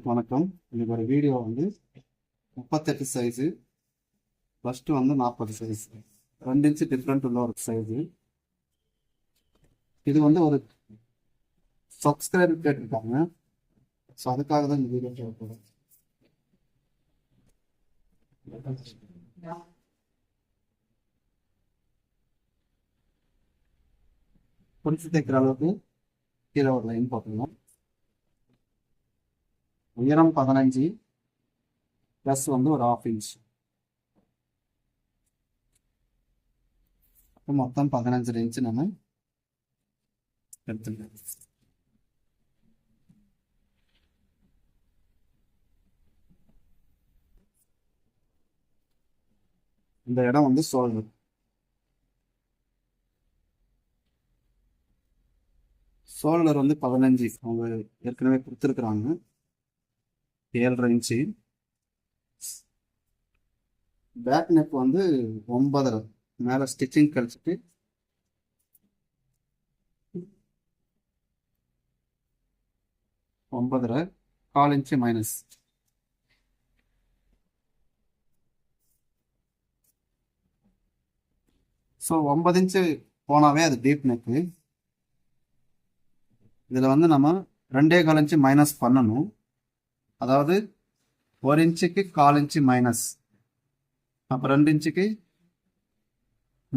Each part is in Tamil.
அனைவருக்கும் வணக்கம். இன்னைக்கு ஒரு வீடியோ வந்து 38 சைஸு +2 வந்து 40 சைஸ் 2 இன்ச்சு டிஃப்ரெண்ட் உள்ள ஒரு சைஸு. இது வந்து ஒரு சப்ஸ்கிரைபர் கேட்டிருக்காங்க. ஸோ அதுக்காக தான் இந்த வீடியோ தேவைப்படும். பிடிச்சி தைக்கிற அளவுக்கு கீழே ஒரு லைன் போட்டுடலாம். உயரம் 15 ப்ளஸ் வந்து ஒரு 1/2 இன்ச், மொத்தம் 15 இன்ச்சு நம்ம எடுத்துக்கலாம். இந்த இடம் வந்து ஷோல்டர் வந்து 15 அவங்க ஏற்கனவே கொடுத்துருக்குறாங்க. 7.5 இன்ச்சு. பேக் நெக் வந்து 9.5. மேலே ஸ்டிச்சிங் கழிச்சிட்டு 9.5 1/4 இன்ச்சு மைனஸ். ஸோ 9 இன்ச்சு போனாவே அது டீப் நெக்கு. இதில் வந்து நம்ம 2.25 இன்ச்சு மைனஸ் பண்ணணும். அதாவது 1 இன்ச்சுக்கு 1/4 இன்ச்சு மைனஸ், அப்போ 2 இன்ச்சுக்கு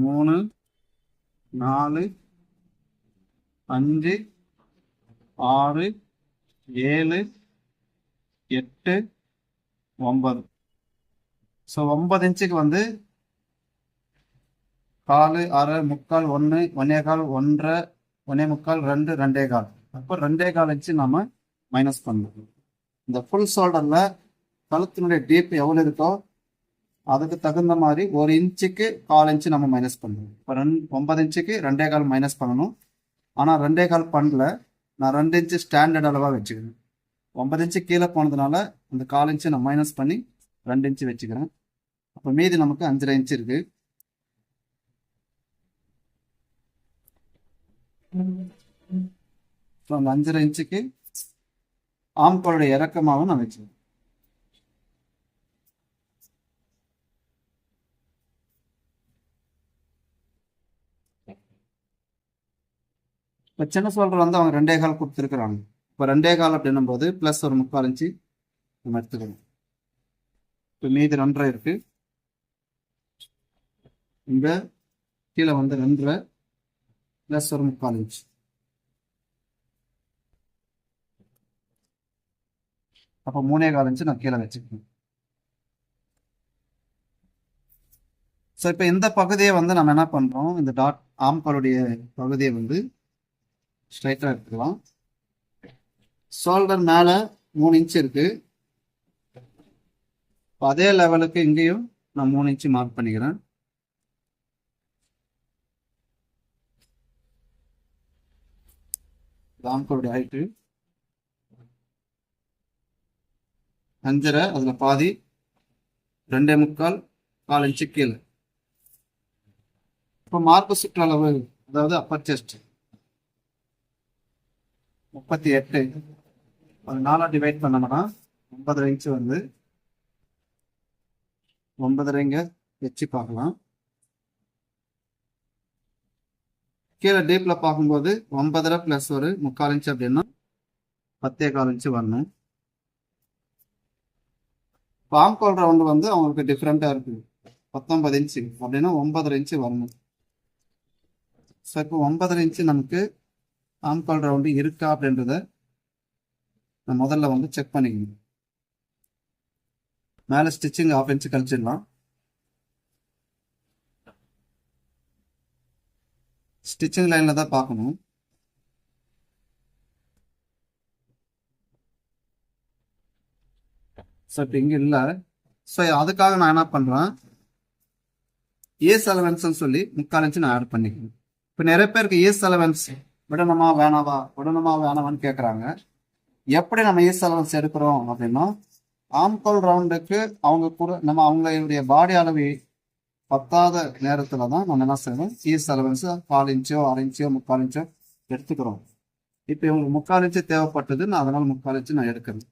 3 4 5 6 7 8 9. ஸோ 9 இன்ச்சுக்கு வந்து 1/4 1/2 3/4 1 1/4 1/2 1/3 2 2/4. அப்போ 2.25 இன்ச்சு நம்ம மைனஸ் பண்ணணும். இந்த ஃபுல் ஷோல்டரில் கழுத்தினுடைய டீப் எவ்வளோ இருக்கோ அதுக்கு தகுந்த மாதிரி 1 இன்ச்சுக்கு 1/4 இன்ச்சு நம்ம மைனஸ் பண்ணணும். இப்போ 9 இன்ச்சுக்கு 2.25 மைனஸ் பண்ணணும். ஆனால் 2.25 பண்ணல, நான் 2 இன்ச்சு ஸ்டாண்டர்ட் அளவாக வச்சுக்கிறேன். 9 இன்ச்சு கீழே போனதுனால அந்த 1/4 இன்ச்சு நான் மைனஸ் பண்ணி 2 இன்ச்சு வச்சுக்கிறேன். அப்போ மீதி நமக்கு 5.5 இன்ச்சு இருக்கு. ஸோ அந்த 5.5 இன்ச்சுக்கு ஆம்கோளுடைய இறக்கமாகவும் நான் வச்சுக்கிறேன். இப்போ சின்ன ஷோல்டர் வந்து அவங்க 2.25 கொடுத்துருக்குறாங்க. இப்போ 2.25 அப்படின்னும் போது ப்ளஸ் ஒரு 3/4 இன்ச்சு நம்ம எடுத்துக்கணும். இப்போ மீதி 2.5 இருக்கு. இங்கே கீழே வந்து 2.5 ப்ளஸ் ஒரு 3/4 இன்ச்சு. அப்போ 3.25 இன்ச்சு நான் கீழே வச்சுக்கணும். ஸோ இப்போ இந்த பகுதியை வந்து நம்ம என்ன பண்ணுறோம், இந்த டாட் ஆம்காலுடைய பகுதியை வந்து ஸ்ட்ரைட்டாக எடுத்துக்கலாம். ஷோல்டர் மேலே 3 இன்ச்சு இருக்கு. இப்போ அதே லெவலுக்கு இங்கேயும் நான் 3 இன்ச்சு மார்க் பண்ணிக்கிறேன். ஆம்காலுடைய ஹைட்டு 5.5, அதில் பாதி 2.25 1/4 இன்ச்சு கீழே. இப்போ மார்பு சுற்றளவு, அதாவது அப்பர் செஸ்ட் 38. அது 4 டிவைட் பண்ணோம்னா 9.5 இன்ச்சு வந்து 9.5 வச்சு பார்க்கலாம். கீழே டீப்பில் பார்க்கும்போது 9.5 ப்ளஸ் ஒரு 3/4 இன்ச்சு அப்படின்னா 10.25 இன்ச்சு வரணும். ஆம்கோல் ரவுண்டு வந்து அவங்களுக்கு டிஃப்ரெண்ட்டாக இருக்குது. 19 இன்ச்சு அப்படின்னா 9.5 இன்ச்சு வரணும். ஸோ இப்போ 9.5 இன்ச்சு நமக்கு ஆம்கோல் ரவுண்டு இருக்கா அப்படின்றத நான் முதல்ல வந்து செக் பண்ணிக்கணும். மேலே ஸ்டிச்சிங் 1/2 இன்ச்சு கழிச்சிடலாம். ஸ்டிச்சிங் லைனில் தான் பார்க்கணும். ஸோ இப்போ இங்கே இல்லை. ஸோ அதுக்காக நான் என்ன பண்ணுறேன், ஏஸ் அலவன்ஸ்ன்னு சொல்லி 3/4 இன்ச்சு நான் ஆட் பண்ணிக்கணும். இப்போ நிறைய பேருக்கு ஏஸ் அலவன்ஸ் விடணுமா வேணாமான்னு கேட்குறாங்க. எப்படி நம்ம ஏஸ் அலவன்ஸ் எடுக்கிறோம் அப்படின்னா, ஆம்கோல் ரவுண்டுக்கு அவங்க கூட நம்ம அவங்களுடைய பாடி அளவு பத்தாத நேரத்தில் தான் நம்ம என்ன செய்யணும், ஏஸ் அலவன்ஸ் 1/4 இன்ச்சோ 1/2 இன்ச்சோ 3/4 இன்ச்சோ எடுத்துக்கிறோம். இப்போ இவங்களுக்கு 3/4 இன்ச்சு தேவைப்பட்டது, நான் அதனால் 3/4 இன்ச்சு நான் எடுக்கிறேன்.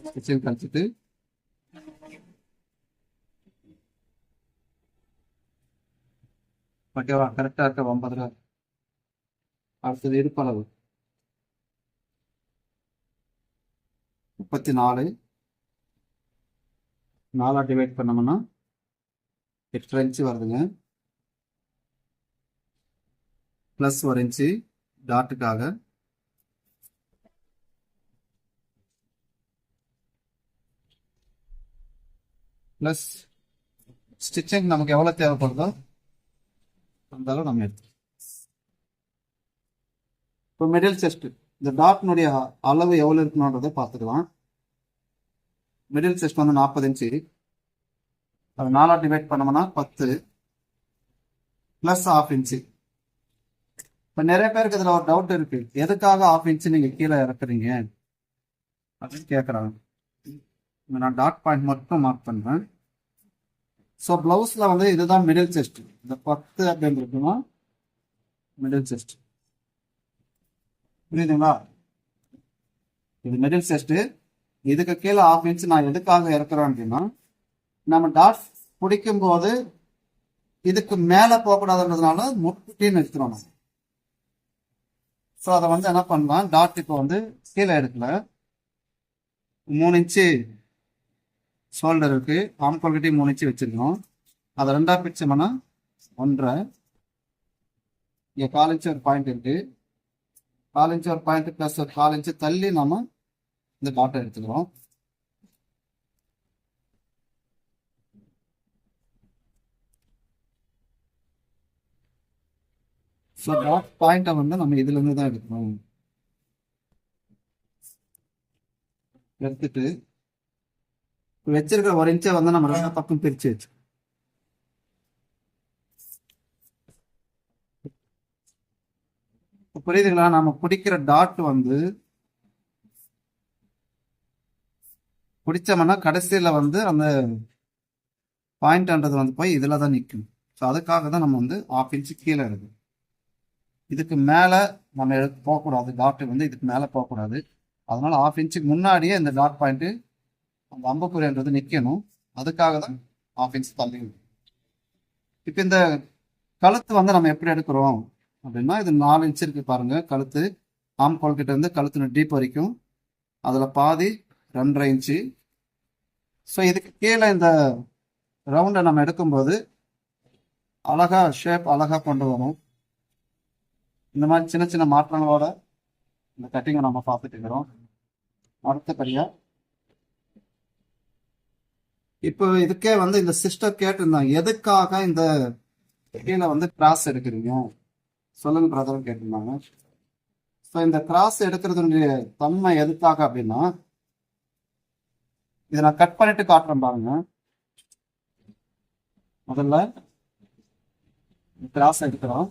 ஸ்டிச்சிங் கழிச்சிட்டு ஓகேவா, கரெக்டாக இருக்க 9. அடுத்தது இடுப்பளவு 34. 4 டிவைட் பண்ணோம்னா 8 இன்ச்சு வருதுங்க. ப்ளஸ் 1 இன்ச்சு டாட்டுக்காக. ப்ளஸ் ஸ்டிச்சிங் நமக்கு எவ்வளோ தேவைப்படுதோ அந்த அளவு நம்ம எடுத்து. இப்போ மிடில் செஸ்ட் இந்த டாட்னுடைய அளவு எவ்வளோ இருக்கணுன்றதை பார்த்துக்கலாம். மிடில் செஸ்ட் வந்து 40 இன்ச்சு. அது 4 டிவைட் பண்ணோம்னா 10 ப்ளஸ் 1/2 இன்ச்சு. இப்போ நிறைய பேருக்கு இதில் ஒரு டவுட் இருக்கு, எதுக்காக 1/2 இன்ச்சு நீங்கள் கீழே இறக்குறீங்க அப்படின்னு கேட்குறாங்க. நான் டாட் பாயிண்ட் மட்டும் மார்க் பண்ணுறேன். ஸோ ப்ளவுஸில் வந்து இதுதான் மிடில் செஸ்ட். இந்த 10 அப்படின்றதுனா மிடில் செஸ்ட். புரியுதுங்களா? இது மிடில் செஸ்ட். இதுக்கு கீழே 1/2 இன்ச்சு நான் எதுக்காக இறக்குறேன் அப்படின்னா, நம்ம டாட் பிடிக்கும் போது இதுக்கு மேலே போகக்கூடாதுன்றதுனால முட்டின்னு எடுத்துருவோம். ஸோ அதை வந்து என்ன பண்ணலாம், டாட் இப்போ வந்து கீழே எடுக்கல. 3 இன்ச்சு ஷோல்டர் இருக்கு, ஆம்கோல் கிட்டே 3 இன்ச்சு வச்சிருக்கோம். அதை 2ஆக பிரிச்சோம்னா 1.5. இங்கே 1/4 இன்ச்சு ஒரு பாயிண்ட் இருக்கு. 1/4 இன்ச்சு ஒரு பாயிண்ட் ப்ளஸ் ஒரு 1/4 இன்ச்சு தள்ளி நம்ம இந்த டாட்டை எடுத்துக்கிறோம். ஸோ டாட் பாயிண்ட்டை வந்து நம்ம இதுலேருந்து தான் எடுக்கணும். எடுத்துட்டு வச்சிருக்கிற 1 இன்ச்சை வந்து நம்ம 2 பக்கம் பிரிச்சு வச்சு புரியுதுங்களா? நம்ம பிடிக்கிற டாட் வந்து பிடிச்சோம்னா கடைசியில் வந்து அந்த பாயிண்ட்ன்றது வந்து போய் இதில் தான் நிற்கும். ஸோ அதுக்காக தான் நம்ம வந்து 1/2 இன்ச்சு கீழே எடுக்கும். இதுக்கு மேலே நம்ம போகக்கூடாது, டாட்டு வந்து இதுக்கு மேலே போகக்கூடாது. அதனால 1/2 இன்ச்சுக்கு முன்னாடியே இந்த டாட் பாயிண்ட்டு அந்த அம்புக்குறின்றது நிற்கணும். அதுக்காக தான் 1/2 இன்ச் தள்ளி. இப்போ இந்த கழுத்து வந்து நம்ம எப்படி எடுக்கிறோம் அப்படின்னா, இது 4 இன்ச்சு இருக்கு பாருங்க. கழுத்து ஆம்கோல் கிட்ட இருந்து கழுத்து டீப் வரைக்கும் அதில் பாதி 2.5 இன்ச்சு. ஸோ இதுக்கு கீழே இந்த ரவுண்டை நம்ம எடுக்கும்போது அழகா ஷேப் அழகா கொண்டு வரும். இந்த மாதிரி சின்ன சின்ன மாற்றங்களோட இந்த கட்டிங்கை நம்ம பார்த்துட்டு இருக்கிறோம். அடுத்தபடியா இப்போ இதுக்கே வந்து இந்த சிஸ்டர் கேட்டிருந்தாங்க, எதுக்காக இந்த கீழே வந்து கிராஸ் எடுக்கிறீங்க சொல்லுங்க பிரதர் கேட்டிருந்தாங்க. ஸோ இந்த கிராஸ் எடுக்கிறதுடைய தன்மை எதுக்காக அப்படின்னா, இதை நான் கட் பண்ணிட்டு காட்டுறேன் பாருங்க. முதல்ல கிராஸ் எடுக்கிறோம்.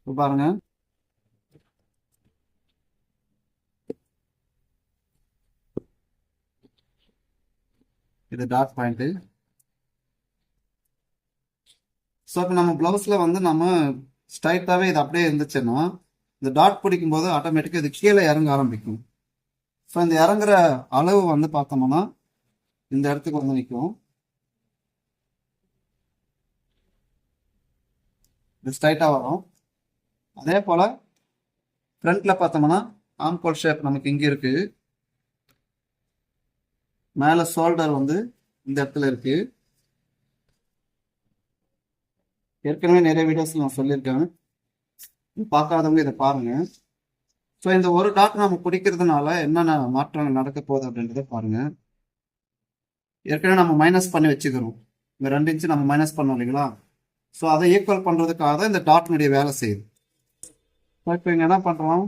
பாருங்க, இது டாட் பாயிண்ட். ஸோ இப்போ நம்ம பிளவுஸ்ல வந்து நம்ம ஸ்ட்ரைட்டாகவே இது அப்படியே இருந்துச்சுன்னா இந்த டாட் பிடிக்கும் போது ஆட்டோமேட்டிக்காக இது கீழே இறங்க ஆரம்பிக்கும். ஸோ இந்த இறங்குற அளவு வந்து பார்த்தோம்னா இந்த இடத்துக்கு வந்து நிற்கும். இது ஸ்ட்ரைட்டாக வரும். அதே போல் ஃப்ரண்ட்ல பார்த்தோம்னா ஆம்கோல் ஷேப் நமக்கு இங்கே இருக்கு. மேலே ஷோல்டர் வந்து இந்த இடத்துல இருக்கு. ஏற்கனவே நிறைய வீடியோஸ் நான் சொல்லியிருக்கேன், பார்க்காதவங்க இதை பாருங்க. ஸோ இந்த ஒரு டாட் நம்ம பிடிக்கிறதுனால என்னென்ன மாற்றங்கள் நடக்க போகுது அப்படின்றத பாருங்க. ஏற்கனவே நம்ம மைனஸ் பண்ணி வச்சுக்கிறோம், இந்த 2 இன்ச்சு நம்ம மைனஸ் பண்ணோம் இல்லைங்களா? ஸோ அதை ஈக்குவல் பண்ணுறதுக்காக தான் இந்த டாட்னுடைய வேலை செய்யுது. இப்போ இங்கே என்ன பண்ணுறோம்,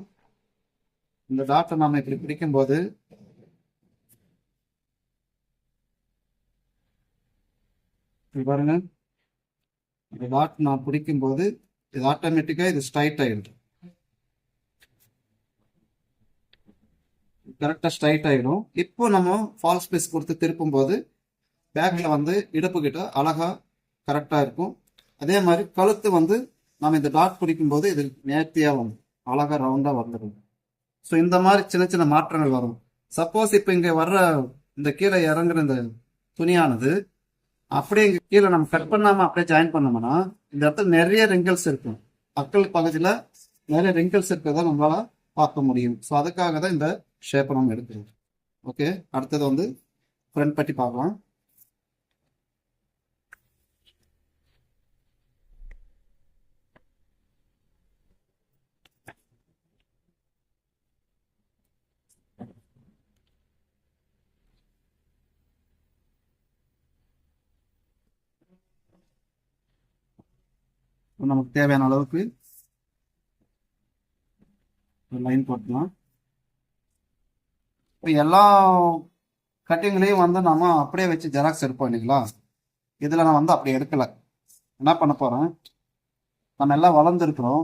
இந்த டாட்டை நம்ம இப்படி பிடிக்கும்போது பாருங்க, இந்த டாட் நான் பிடிக்கும்போது இது ஆட்டோமேட்டிக்காக இது ஸ்ட்ரைட் ஆகிடுது. கரெக்டாக ஸ்ட்ரைட் ஆகிடும். இப்போ நம்ம ஃபால் ஸ்பேஸ் கொடுத்து திருப்பும் போது பேக்கில் வந்து இடுப்பு கிட்ட அழகா கரெக்டாக இருக்கும். அதே மாதிரி கழுத்து வந்து நம்ம இந்த டாட் பிடிக்கும் போது இது நேர்த்தியாக வந்து அழகா ரவுண்டாக வந்துடும். ஸோ இந்த மாதிரி சின்ன சின்ன மாற்றங்கள் வரும். சப்போஸ் இப்போ இங்கே வர்ற இந்த கீழே இறங்குற இந்த துணியானது அப்படியே இங்கே கீழே நம்ம கட் பண்ணாமல் அப்படியே ஜாயின் பண்ணோம்னா இந்த இடத்துல நிறைய ரிங்கிள்ஸ் இருக்கும். அக்கல் பகுதியில் நிறைய ரிங்கிள்ஸ் இருக்கிறத நம்மளால பார்க்க முடியும். ஸோ அதுக்காக தான் இந்த ஷேப்பை நம்ம எடுக்கிறோம். ஓகே, அடுத்தது வந்து ஃப்ரண்ட் பட்டி பார்க்கலாம். நமக்கு தேவையான அளவுக்கு லைன் போட்டுக்கலாம். இப்போ எல்லா கட்டிங்லேயும் வந்து நம்ம அப்படியே வச்சு ஜெராக்ஸ் எடுப்போம் இல்லைங்களா? இதில் நான் வந்து அப்படி எடுக்கலை. என்ன பண்ண போகிறேன், நம்ம எல்லாம் வளர்ந்துருக்குறோம்.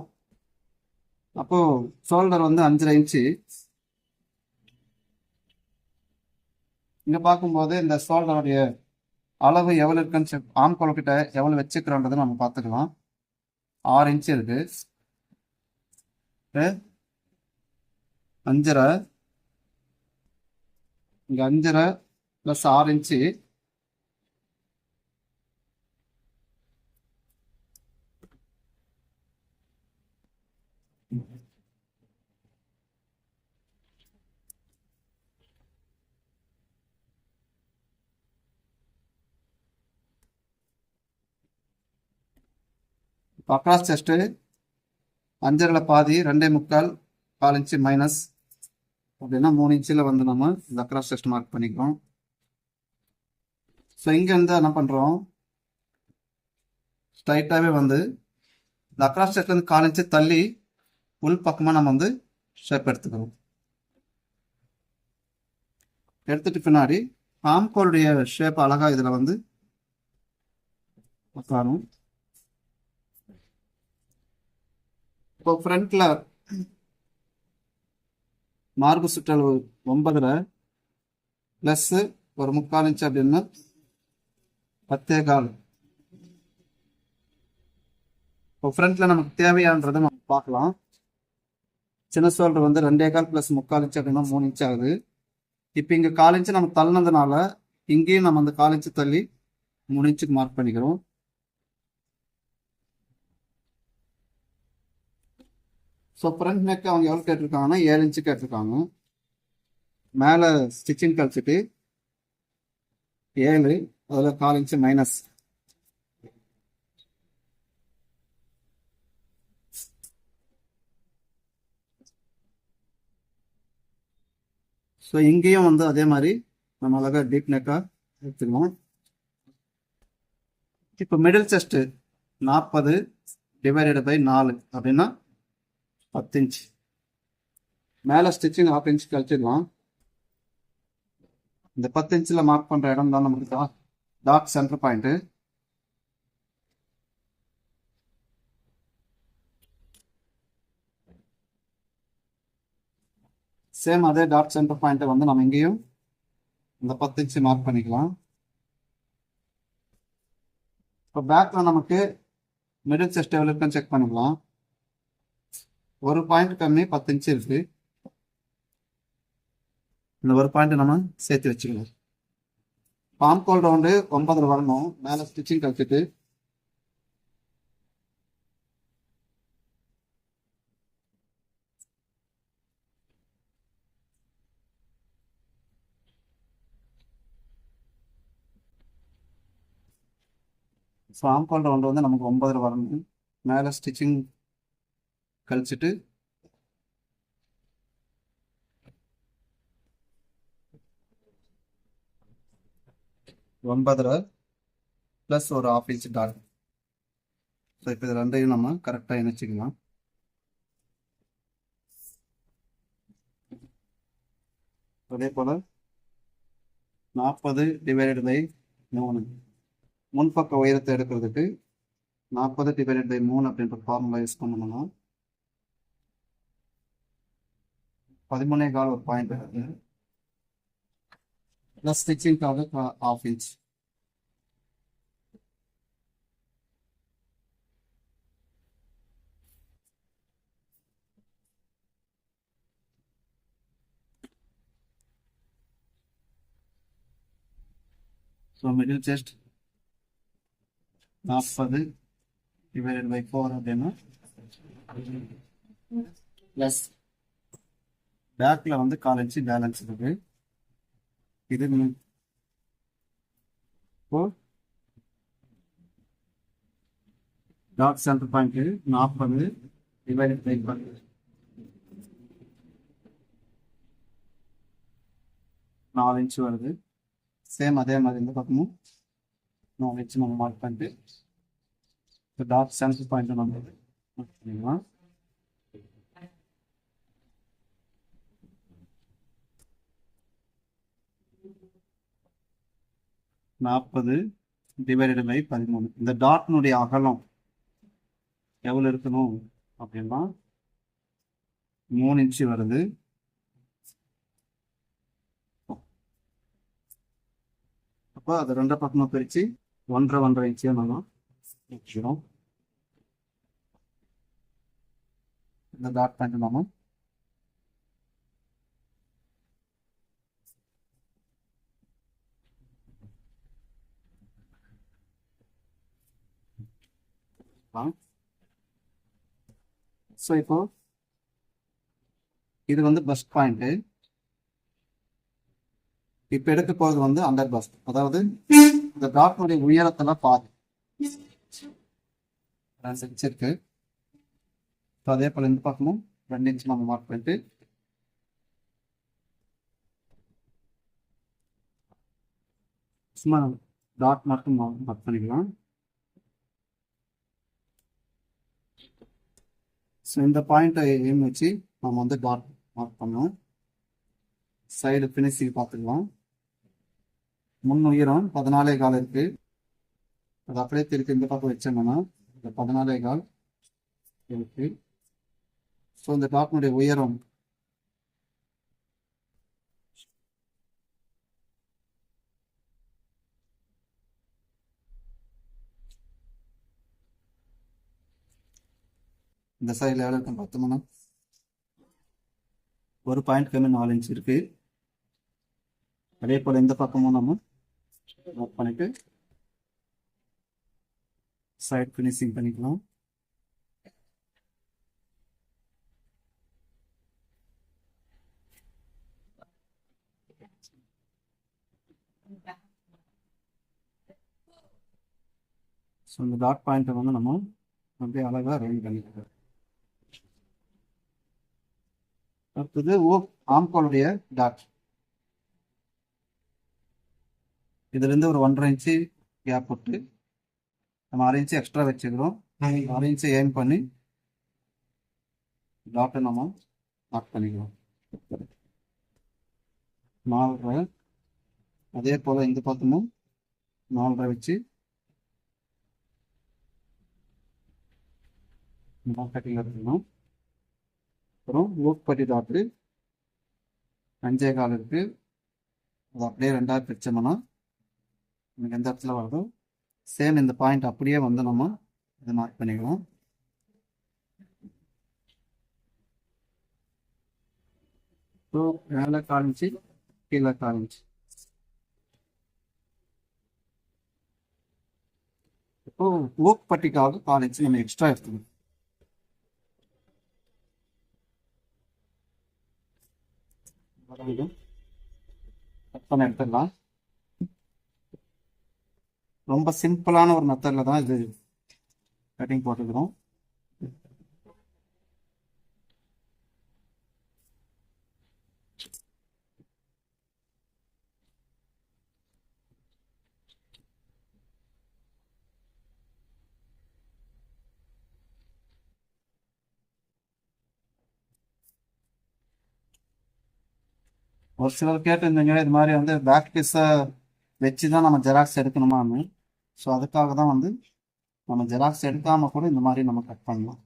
அப்போது ஷோல்டர் வந்து 5.5 இன்ச்சு. இங்கே பார்க்கும்போது இந்த ஷோல்டருடைய அளவு எவ்வளோ இருக்குன்னு ஆம்கோல் கிட்ட எவ்வளோ வச்சுக்கிறோன்றதை நம்ம பார்த்துக்கலாம். 6 இன்ச்சு இருக்கு. 5.5 இங்கே 5.5 ப்ளஸ் 6 இன்ச்சு. அக்ராஸ் செஸ்ட்டு 5.5 பாதி 2.25 4 இன்ச்சு மைனஸ் அப்படின்னா 3 இன்ச்சில் வந்து நம்ம இந்த அக்ராஸ் செஸ்ட் மார்க் பண்ணிக்கிறோம். ஸோ இங்கே வந்து என்ன பண்ணுறோம், ஸ்ட்ரைட்டாகவே வந்து இந்த அக்ராஸ் செஸ்ட்லேருந்து 4 இன்ச்சு தள்ளி உள் பக்கமாக நம்ம வந்து ஷேப் எடுத்துக்கிறோம். எடுத்துட்டு பின்னாடி ஆம்கோலுடைய ஷேப் அழகாக இதில் வந்து உட்காரும். இப்போ ஃப்ரண்ட்ல மார்பு சுற்றல் 9.5 ப்ளஸ் ஒரு 3/4 இன்ச்சு அப்படின்னா 10.25. இப்போ ஃப்ரண்ட்ல நமக்கு தேவையானதை நம்ம பார்க்கலாம். சின்ன ஷோல்டர் வந்து 2.25 ப்ளஸ் 3/4 இன்ச்சு அப்படின்னா 3 இன்ச்சு ஆகுது. இப்போ இங்கே 4 இன்ச்சு நம்ம தள்ளினதுனால இங்கேயும் நம்ம அந்த 4 இன்ச்சு தள்ளி 3 இன்ச்சுக்கு மார்க் பண்ணிக்கிறோம். ஸோ ஃப்ரண்ட் நெக் அவங்க எவ்வளோ கேட்டிருக்காங்கன்னா 7 இன்ச்சு கேட்டிருக்காங்க. மேலே ஸ்டிச்சிங் கழிச்சிட்டு 7 அதில் 4 இன்ச்சு மைனஸ். ஸோ இங்கேயும் வந்து அதே மாதிரி நம்ம அழகாக டீப் நெக்காக எடுத்துக்கலாம். இப்போ மிடில் செஸ்ட்டு 40 டிவைடட் பை 4 அப்படின்னா 10 இன்ச்சு. மேலே ஸ்டிச்சிங் 1/2 இன்ச்சு கழிச்சிடலாம். இந்த 10 இன்ச்சில் மார்க் பண்ணுற இடம் தான் நமக்கு டாட் சென்டர் பாயிண்ட்டு. சேம் அதே டாட் சென்டர் பாயிண்ட்டை வந்து நம்ம இங்கேயும் இந்த 10 இன்ச்சு மார்க் பண்ணிக்கலாம். இப்போ பேக்கில் நமக்கு மிடில் செஸ்ட் எவ்வளோ இருக்குன்னு செக் பண்ணிக்கலாம். ஒரு பாயிண்ட் கம்மி 10 இன்ச்சு இருக்கு. இந்த ஒரு பாயிண்ட் நம்ம சேர்த்து வச்சுக்கலாம். ஆம்கோல் ரவுண்டு 9 வரணும். மேலே ஸ்டிச்சிங் கழிச்சிட்டு ஸோ ஆம்கால் ரவுண்டு வந்து நமக்கு 9 வரணும். மேலே ஸ்டிச்சிங் கழிச்சிட்டு 9 ப்ளஸ் ஒரு 1/2 இன்ச் டாட். ஸோ இப்போ இது ரெண்டையும் நம்ம கரெக்டாக இணைச்சிக்கலாம். அதே போல் 40/3 முன்பக்க உயரத்தை எடுக்கிறதுக்கு 40/3 அப்படின்ற ஃபார்முலா யூஸ் பண்ணணும்னா 13.25 ஒரு பாயிண்ட் இருக்குது. ப்ளஸ் ஸ்டிச்சிங்காக 1/2 இன்ச். ஸோ மிடில் செஸ்ட் 40/4 அப்படின்னா ப்ளஸ் பேக்கில் வந்து 1/4 இன்ச்சு பேலன்ஸ் இருக்கு. இது இப்போ டாட் சென்டர் பாயிண்ட் 40/10 4 இன்ச்சு வருது. சேம் அதே மாதிரி இந்த பக்கமும் 4 இன்ச்சு நம்ம மார்க் பண்ணிட்டு டாட் சென்டர் பாயிண்ட் நம்ம மார்க் பண்ணிக்கலாம். (40/13) இந்த டாட்னுடைய அகலம் எவ்வளோ இருக்கணும் அப்படின்னா 3 இன்ச்சு வருது. அப்போ அது 2 பக்கமும் பிரித்து 1.5 இன்ச்சியாக நம்ம வச்சுக்கிறோம். இந்த டாட் பாயிண்ட் நம்ம ஸோ இப்போ இது வந்து பஸ்ட் பாயிண்ட்டு. இப்போ எடுக்க போகிறது வந்து அண்டர் பஸ்ட், அதாவது இந்த டாட்னுடைய உயரத்தில் பாதி 2 இன்ச் இருக்கு. அதே போல் இந்த பக்கமும் 2 இன்ச் நம்ம மார்க் பண்ணிட்டு சும்மா டாட் மட்டும் மார்க் பண்ணிக்கலாம். ஸோ இந்த பாயிண்ட்டை எய்ம் வச்சு நம்ம வந்து டாட் மார்க் பண்ணோம். சைடு ஃபினிஷிங் பார்த்துக்கலாம். முன் உயரம் 14.25 இருக்கு. அது அப்படியே திருப்பி இந்த பக்கம் வச்சோம்னா இந்த 14.25 இருக்கு. ஸோ இந்த டாட்னுடைய உயரம் இந்த சைடில் எவ்வளோ இருக்கும் பார்த்தோம்னா ஒரு பாயிண்ட் கம்மி 4 இன்ச் இருக்கு. அதே போல் இந்த பக்கமும் நம்ம நோட் பண்ணிட்டு சைட் ஃபினிஷிங் பண்ணிக்கலாம். ஸோ இந்த டாட் பாயிண்ட்டை வந்து நம்ம அப்படியே அழகாக ரவுண்ட் பண்ணிக்கலாம். அடுத்தது ஆம்காலுடைய டாட். இதுலேருந்து ஒரு 1.5 இன்ச்சு கேப் விட்டு நம்ம 1/2 இன்ச்சு எக்ஸ்ட்ரா வச்சுக்கிறோம். 1/2 இன்ச்சு எய்ம் பண்ணி டாட்டை நம்ம மார்க் பண்ணிக்கிறோம். 4.5. அதே போல் இந்த பக்கமும் 4.5 வச்சு கட்டிங் எடுத்துக்கணும். அப்புறம் ஊக்பட்டி டாட்டு 5.25 இருக்கு. அது அப்படியே 2ஆக பிரிச்சோம்னா நமக்கு எந்த இடத்துல வருதோ சேம் இந்த பாயிண்ட் அப்படியே வந்து நம்ம இதை மார்க் பண்ணிக்கலாம். ஸோ மேலே 1/4 இன்ச்சு கீழே 1/4 இன்ச்சு. இப்போ ஊக்பட்டிக்காக 1/4 இன்ச்சு நம்ம எக்ஸ்ட்ரா எடுத்துக்கணும். கட் பண்ண எடுத்துடலாம். ரொம்ப சிம்பிளான ஒரு மெத்தடில் தான் இது கட்டிங் போட்டுக்கிறோம். ஒரு சிலர் கேட்டிருந்தீங்க இது மாதிரி வந்து பேக் பீஸை வச்சு தான் நம்ம ஜெராக்ஸ் எடுக்கணுமான்னு. ஸோ அதுக்காக தான் வந்து நம்ம ஜெராக்ஸ் எடுக்காமல் கூட இந்த மாதிரி நம்ம கட் பண்ணலாம்.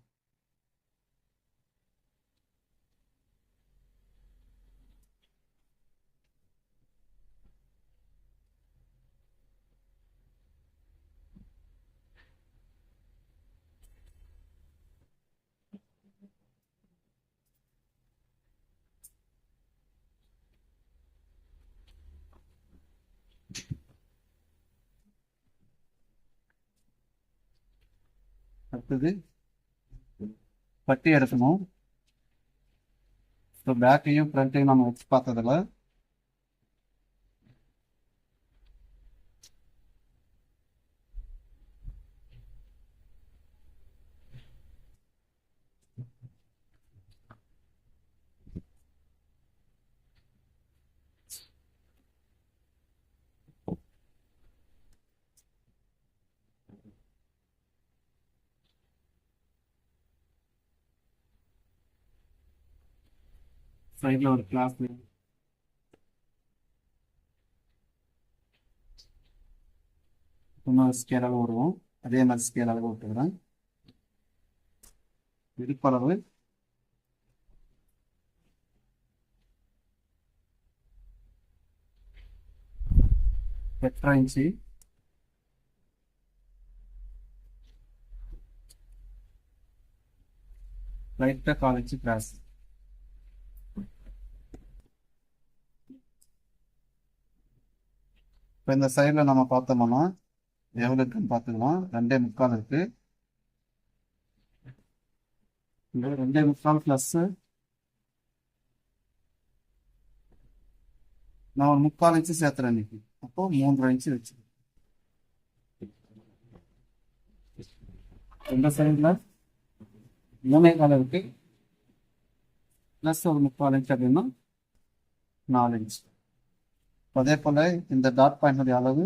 அடுத்தது பட்டி எடுக்கணும். ஸோ பேக்கையும் ஃப்ரண்ட்டையும் நம்ம வச்சு பார்த்ததில் சைடில் ஒரு கிளாஸ் இன்னொரு ஸ்கேல் அளவு விடுவோம். அதே மாதிரி ஸ்கேல் அளவு விட்டுக்கிறேன். இடுப்பளவு 8.5 இன்ச்சு. லைட்டாக 1/4 இன்ச்சு கிராஸ். இப்போ இந்த சைடில் நம்ம பார்த்தோம்னா எவ்வளோ இருக்குன்னு பார்த்துக்கலாம். 2.25 இருக்கு. இந்த 2.25 ப்ளஸ் நான் ஒரு 3/4 இன்ச்சு சேர்த்துறேன் இன்னைக்கு. அப்போ 3.5 இன்ச்சு வச்சு இந்த சைடில் 3.25 இருக்கு. ப்ளஸ் ஒரு 3/4 இன்ச்சு அப்படின்னா 4 இன்ச்சு. அதே போல் இந்த டாட் பாயிண்ட் அளவு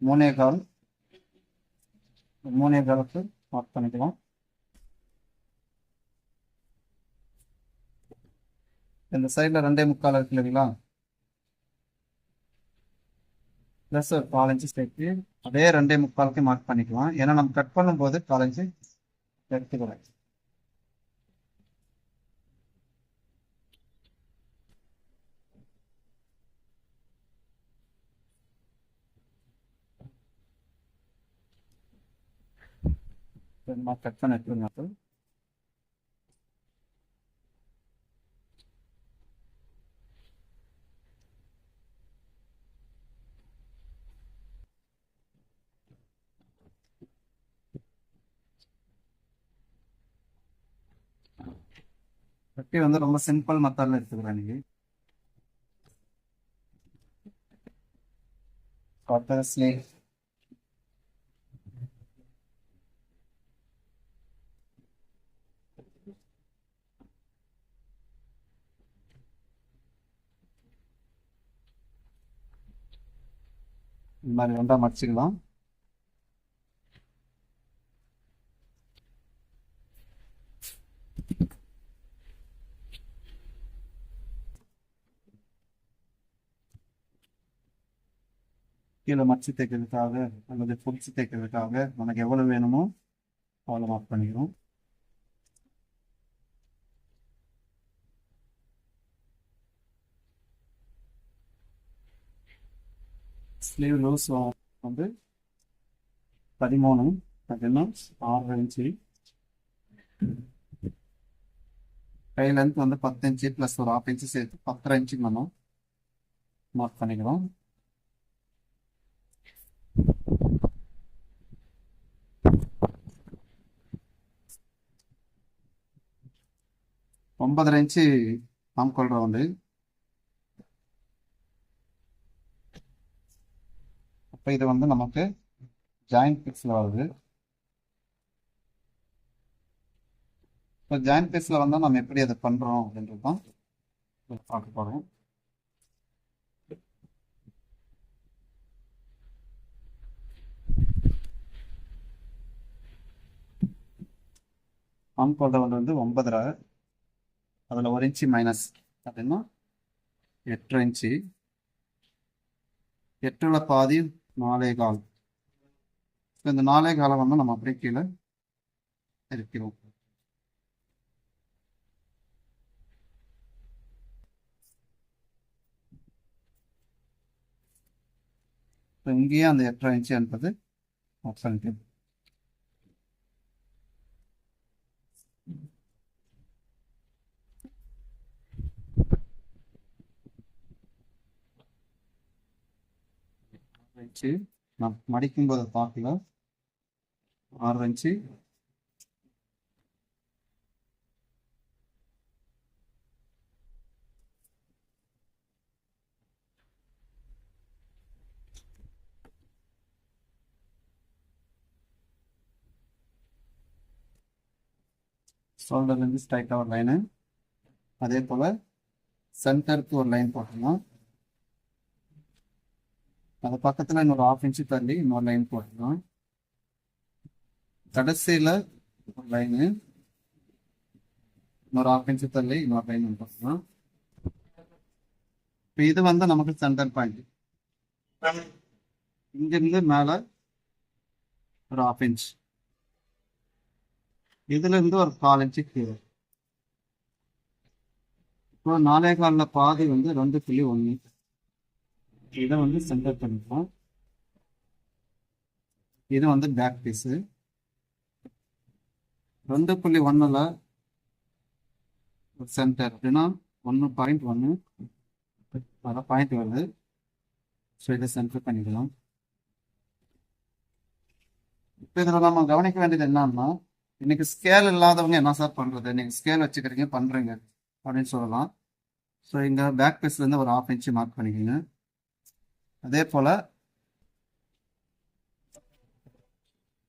3.25க்கு மார்க் பண்ணிக்கலாம். இந்த சைடில் 2.25 இருக்கு இல்லைங்களா, ப்ளஸ் ஒரு 4 இன்ச்சு சேர்த்து அதே 2.25க்கு மார்க் பண்ணிக்கலாம். ஏன்னா நம்ம கட் பண்ணும்போது 4 இன்ச்சு எடுத்துக்கிறேன். கட் பண்ண எடுத்துருங்க. கட்டி வந்து ரொம்ப சிம்பிள் மெத்தடில் எடுத்துக்கிறேன் இன்னைக்கு. காட்டன் ஸ்லீவ் இந்த மாதிரி ரெண்டா மடிச்சுக்கலாம். கீழே மடிச்சு தைக்கிறதுக்காக அல்லது புடிச்சு தைக்கிறதுக்காக நமக்கு எவ்வளவு வேணுமோ அவ்வளோ மார்க் பண்ணிக்கிறோம். ஸ்லீவ் லூஸ் வந்து 13 அப்படின்னா 6.5 இன்ச்சு. கை லென்த் வந்து 10 இன்ச்சு ப்ளஸ் ஒரு 1/2 இன்ச்சு சேர்த்து 10.5 இன்ச்சுக்கு நம்ம மார்க் பண்ணிக்கிறோம். ஒன்பதரை இன்ச்சு ஆம்கோல் ரவுண்டு. அப்போ இது வந்து நமக்கு ஜாயிண்ட் பீஸில் வருது. இப்போ ஜாயிண்ட் பீஸில் வந்தால் நம்ம எப்படி அதை பண்ணுறோம் அப்படின்றது தான் பார்க்க போகிறோம். ஆம் கோல்டர் வந்து 9.5, அதில் 1 இன்ச்சு மைனஸ் அப்படின்னா 8.5 இன்ச்சு. 8ல் பாதி 4.25. இப்போ இந்த 4.25 வந்து நம்ம அப்படியே கீழே இருக்கிறோம். இப்போ இங்கேயே அந்த 8.5 இன்ச்சு என்பது ஆப்ஷன். இன்ச்சு நான் மடிக்கும் போது பார்க்கல. 6 இன்ச்சு. ஷோல்டர்லேருந்து ஸ்ட்ரைட்டாக ஒரு லைனு, அதே போல் சென்டருக்கு ஒரு லைன் போட்டுக்கலாம். அது பக்கத்தில் இன்னொரு 1/2 இன்ச்சு தள்ளி இன்னொரு லைன் போட்டுக்கலாம். கடைசியில் ஒரு லைனு, இன்னொரு 1/2 இன்ச்சு தள்ளி இன்னொரு லைன் போட்டுக்கலாம். இப்போ இது வந்து நமக்கு சென்டர் பாயிண்ட். இங்கிருந்து மேலே ஒரு 1/2 இன்ச், இதுல இருந்து ஒரு 1/4 இன்ச்சு கீழே. இப்போ 4.25 பாதி வந்து 2.1. இதை வந்து சென்டர் பண்ணிக்கலாம். இது வந்து பேக் பீஸு. 2.1ல் சென்டர் அப்படின்னா 1.1 அதான் பாயிண்ட் வருது. ஸோ இதை சென்டர் பண்ணிக்கலாம். இப்போ இதில் நம்ம கவனிக்க வேண்டியது என்னன்னா, இன்னைக்கு ஸ்கேல் இல்லாதவங்க என்ன சார் பண்ணுறது, நீங்கள் ஸ்கேல் வச்சுக்கிறீங்க பண்ணுறீங்க அப்படின்னு சொல்லலாம். ஸோ இங்கே பேக் பீஸ்லேருந்து ஒரு 1/2 இன்ச்சு மார்க் பண்ணிக்கோங்க. அதே போல்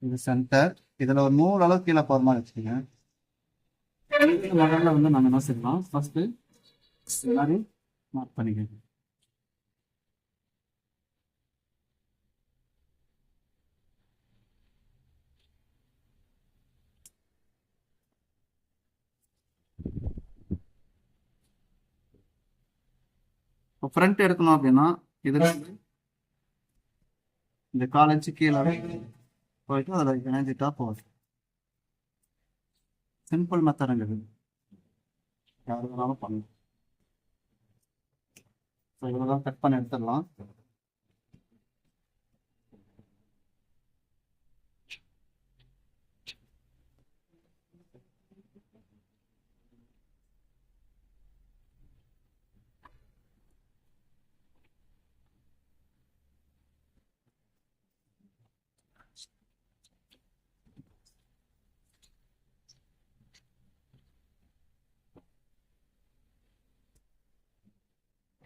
இது சென்டர், இதில் ஒரு 100 அளவு கீழே போகிற மாதிரி வச்சுக்கோங்க. முதல்ல வந்து நம்ம என்ன செய்யலாம், ஃபர்ஸ்ட்டு மாதிரி மார்க் பண்ணிக்கோங்க. இப்போ ஃப்ரண்ட் எடுக்கணும் அப்படின்னா இதில் இந்த 1/4 இன்ச்சு கீழே போயிட்டு அதில் இணைஞ்சிட்டா போகுது. சிம்பிள் மெத்தடுங்கிறது யாரு வேணாலும் பண்ணலாம். ஸோ இவ்வளோதான், கட் பண்ணி எடுத்துடலாம்.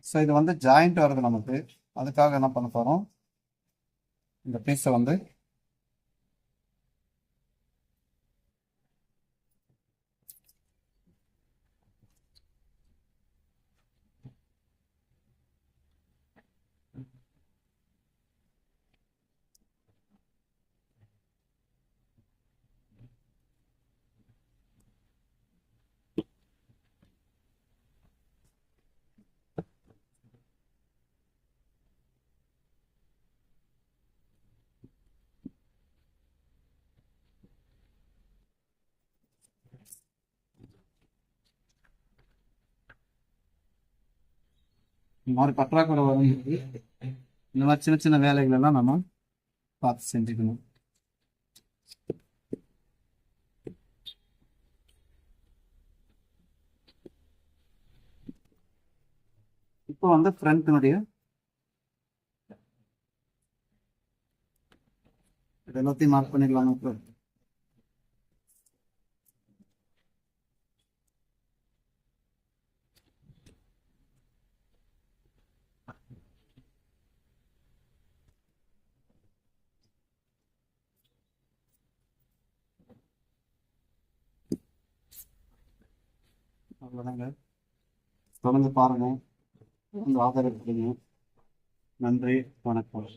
ஸோ இது வந்து ஜாயிண்ட் வருது நமக்கு. அதுக்காக என்ன பண்ண போகிறோம், இந்த பீஸை வந்து இந்த மாதிரி பற்றாக்குறை வரும்போது இந்த மாதிரி சின்ன சின்ன வேலைகள் எல்லாம் நம்ம பார்த்து செஞ்சுக்கணும். இப்போ வந்து ஃப்ரண்ட்னுடைய இது எல்லாத்தையும் மார்க் பண்ணிடலாம். அப்புறம் அவ்வளோதாங்க. தொடர்ந்து பாருங்க, தொடர்ந்து ஆதரவு கொடுங்க. நன்றி, வணக்கம்.